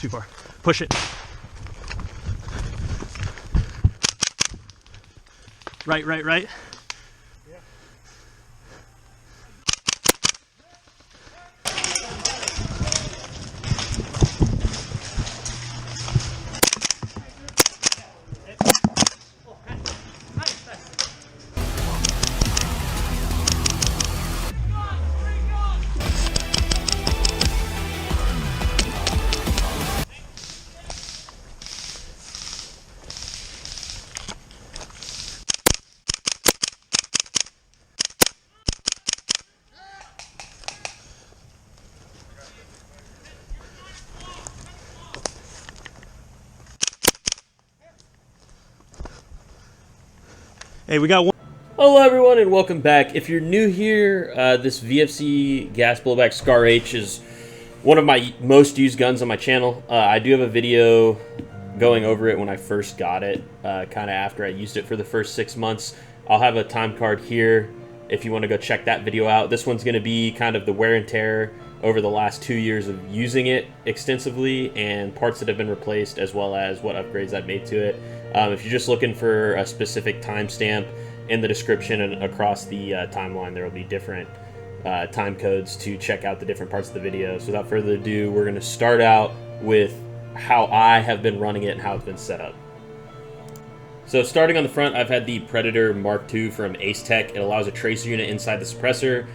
too far. Push it. Right, right, right. Hey, we got one. Hello everyone and welcome back. If you're new here, this VFC gas blowback Scar H is one of my most used guns on my channel. I do have a video going over it when I first got it, kind of after I used it for the first 6 months. I'll have a time card here if you want to go check that video out. This one's going to be kind of the wear and tear over the last 2 years of using it extensively and parts that have been replaced, as well as what upgrades I've made to it. If you're just looking for a specific timestamp, in the description and across the timeline there will be different time codes to check out the different parts of the video. So without further ado, we're going to start out with how I have been running it and how it's been set up. So starting on the front, I've had the Predator Mark II from AceTech. It allows a tracer unit inside the suppressor.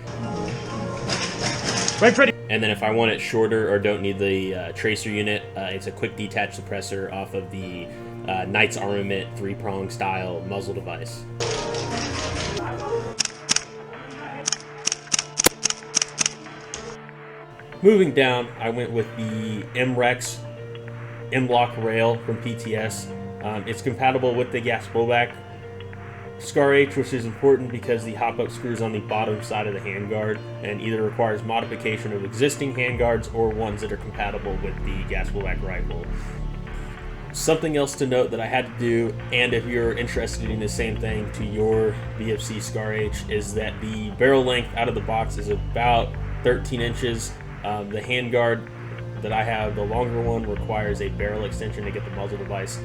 Right, Freddy. And then if I want it shorter or don't need the tracer unit, it's a quick detach suppressor off of the Knight's Armament 3-prong style muzzle device. Moving down, I went with the M-Rex M-LOK rail from PTS. It's compatible with the gas blowback Scar H, which is important because the hop-up screws on the bottom side of the handguard and either requires modification of existing handguards or ones that are compatible with the gas blowback rifle. Something else to note that I had to do, and if you're interested in the same thing to your VFC Scar H, is that the barrel length out of the box is about 13 inches. The handguard that I have, the longer one, requires a barrel extension to get the muzzle device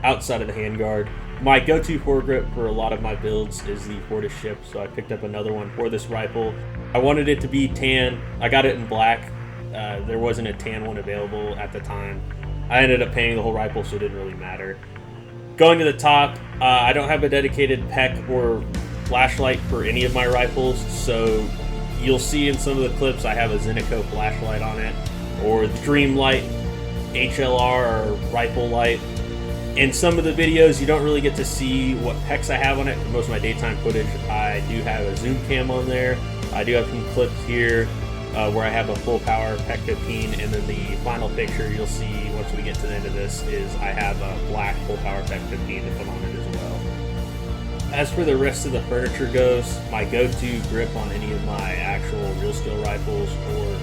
outside of the handguard. My go-to foregrip for a lot of my builds is the Fortis ship, so I picked up another one for this rifle. I wanted it to be tan. I got it in black. There wasn't a tan one available at the time. I ended up painting the whole rifle, so it didn't really matter. Going to the top, I don't have a dedicated PEC or flashlight for any of my rifles, so you'll see in some of the clips I have a Zenico flashlight on it, or the Streamlight HLR or rifle light. In some of the videos, you don't really get to see what PECs I have on it. For most of my daytime footage, I do have a zoom cam on there. I do have some clips here where I have a full power PEC 15, and then the final picture you'll see once we get to the end of this is I have a black full power PEC 15 to put on it as well. As for the rest of the furniture goes, my go-to grip on any of my actual real steel rifles or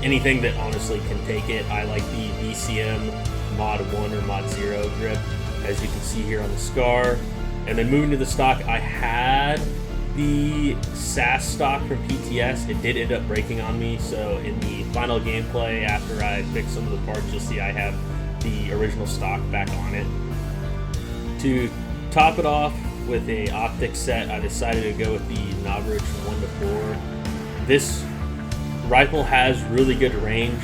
anything that honestly can take it, I like the BCM Mod 1 or Mod 0 grip, as you can see here on the Scar. And then moving to the stock, I had the SAS stock from PTS. It did end up breaking on me, so in the final gameplay after I fixed some of the parts, you'll see I have the original stock back on it. To top it off with a optic set, I decided to go with the Novritsch 1-4. This rifle has really good range.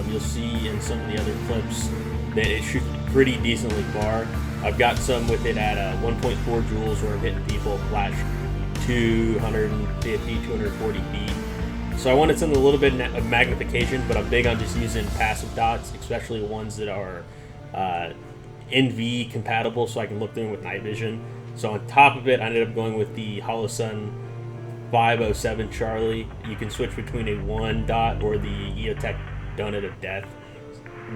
You'll see in some of the other clips that it shoots pretty decently far. I've got some with it at 1.4 joules where I'm hitting people flash 250, 240 feet. So I wanted something a little bit of magnification, but I'm big on just using passive dots, especially ones that are NV compatible, so I can look through them with night vision. So on top of it, I ended up going with the Holosun HS507C Charlie. You can switch between a 1 dot or the AceTech Donut of Death.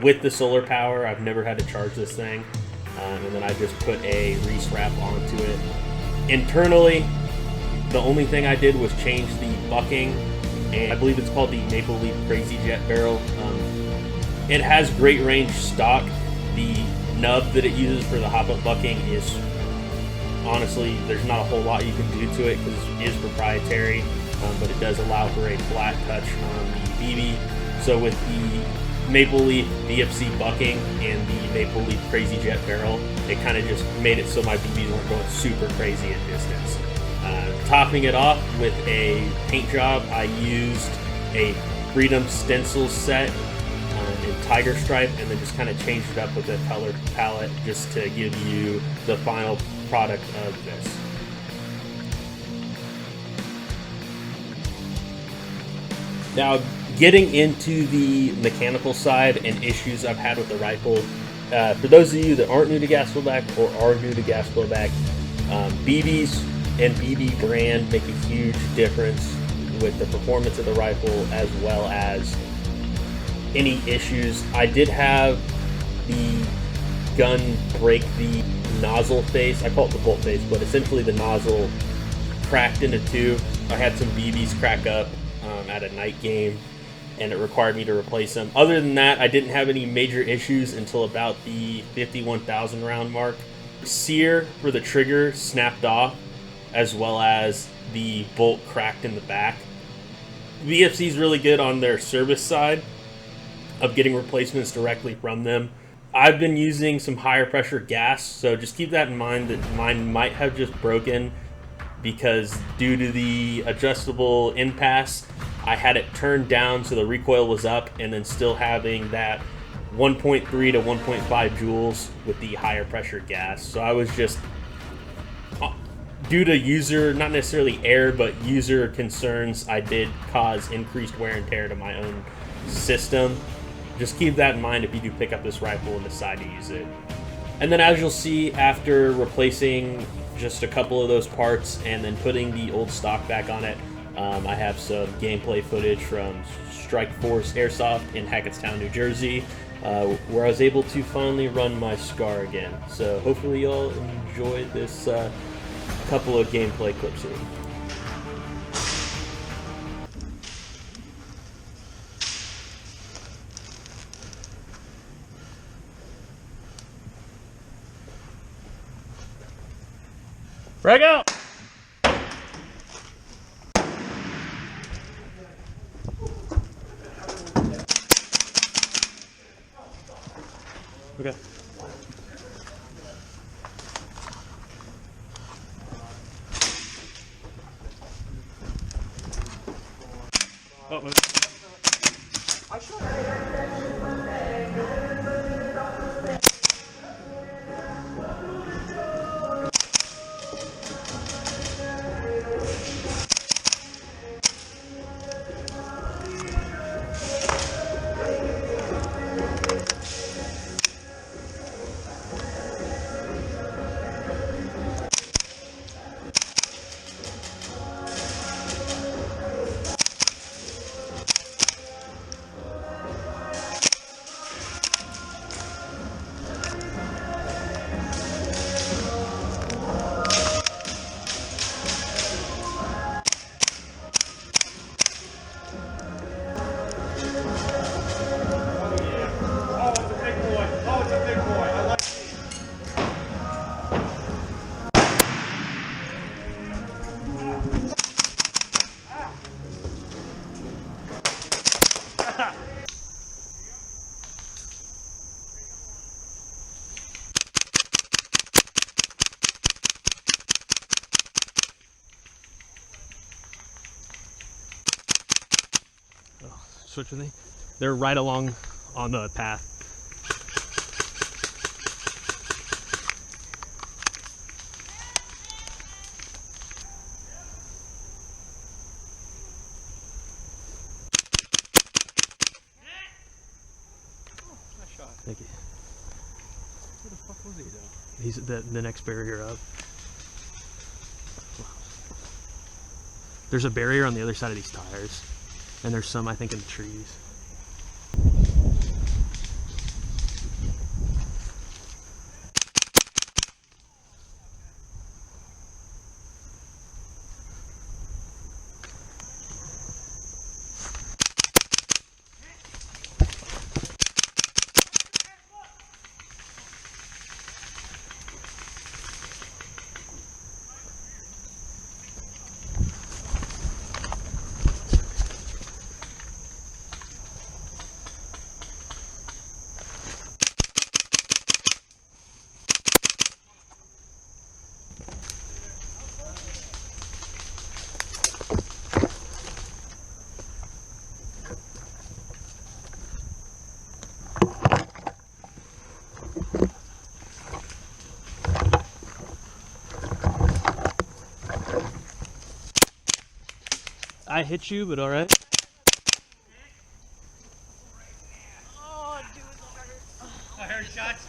With the solar power, I've never had to charge this thing. And then I just put a Reese wrap onto it. Internally, the only thing I did was change the bucking, and I believe it's called the Maple Leaf Crazy Jet barrel. It has great range stock. The nub that it uses for the hop-up bucking is, honestly, there's not a whole lot you can do to it because it is proprietary, but it does allow for a flat touch on the BB. So with the Maple Leaf VFC bucking and the Maple Leaf Crazy Jet barrel, it kind of just made it so my BBs weren't going super crazy at distance. Topping it off with a paint job, I used a Freedom stencil set in Tiger Stripe, and then just kind of changed it up with a color palette just to give you the final product of this. Now, getting into the mechanical side and issues I've had with the rifle, for those of you that aren't new to gas blowback or are new to gas blowback, BBs and BB brand make a huge difference with the performance of the rifle as well as any issues. I did have the gun break the nozzle face. I call it the bolt face, but essentially the nozzle cracked into two. I had some BBs crack up at a night game, and it required me to replace them. Other than that, I didn't have any major issues until about the 51,000 round mark. Sear for the trigger snapped off, as well as the bolt cracked in the back. VFC is really good on their service side of getting replacements directly from them. I've been using some higher pressure gas, so just keep that in mind that mine might have just broken because due to the adjustable impasse, I had it turned down so the recoil was up, and then still having that 1.3 to 1.5 joules with the higher pressure gas. So I was just, due to user, not necessarily air, but user concerns, I did cause increased wear and tear to my own system. Just keep that in mind if you do pick up this rifle and decide to use it. And then as you'll see, after replacing just a couple of those parts and then putting the old stock back on it, I have some gameplay footage from Strike Force Airsoft in Hackettstown, New Jersey, where I was able to finally run my SCAR again. So hopefully y'all enjoyed this couple of gameplay clips here. Frag out! Okay. Oh, okay. Switch with me. They're right along on the path. Oh, nice shot. Thank you. Where the fuck was he though? He's the next barrier up. There's a barrier on the other side of these tires. And there's some, I think, in the trees. might hit you, but all right. I heard shots.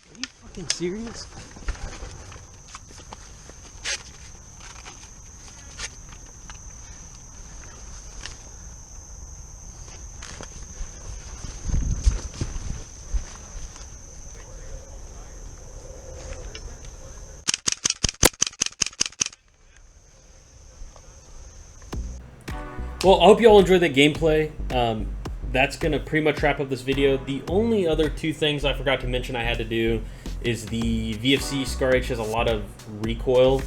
Are you fucking serious? Well, I hope you all enjoyed that gameplay. That's going to pretty much wrap up this video. The only other two things I forgot to mention I had to do is the VFC Scar H has a lot of recoil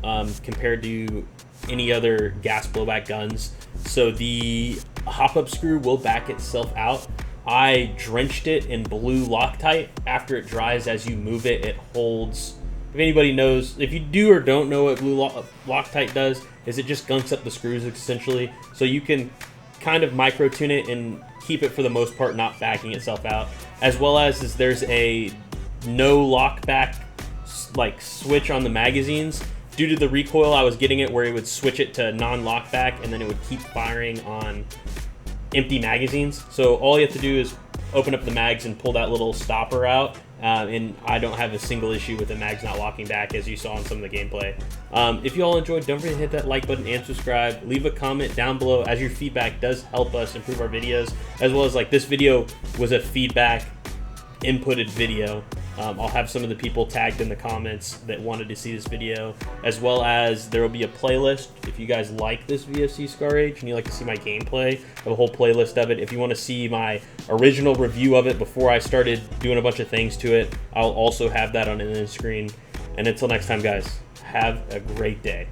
compared to any other gas blowback guns. So the hop-up screw will back itself out. I drenched it in blue Loctite. After it dries, as you move it, it holds. If anybody knows, if you do or don't know what blue Loctite does, is it just gunks up the screws essentially. So you can kind of micro tune it and keep it for the most part not backing itself out. As well as there's a no lock back like switch on the magazines. Due to the recoil, I was getting it where it would switch it to non-lock back and then it would keep firing on empty magazines. So all you have to do is open up the mags and pull that little stopper out. And I don't have a single issue with the mags not locking back, as you saw in some of the gameplay. If you all enjoyed, don't forget to hit that like button and subscribe. Leave a comment down below, as your feedback does help us improve our videos, as well as like this video was a feedback inputted video. I'll have some of the people tagged in the comments that wanted to see this video, as well as there will be a playlist. If you guys like this VFC Scar H and you like to see my gameplay, I have a whole playlist of it. If you want to see my original review of it before I started doing a bunch of things to it, I'll also have that on the screen. And until next time, guys, have a great day.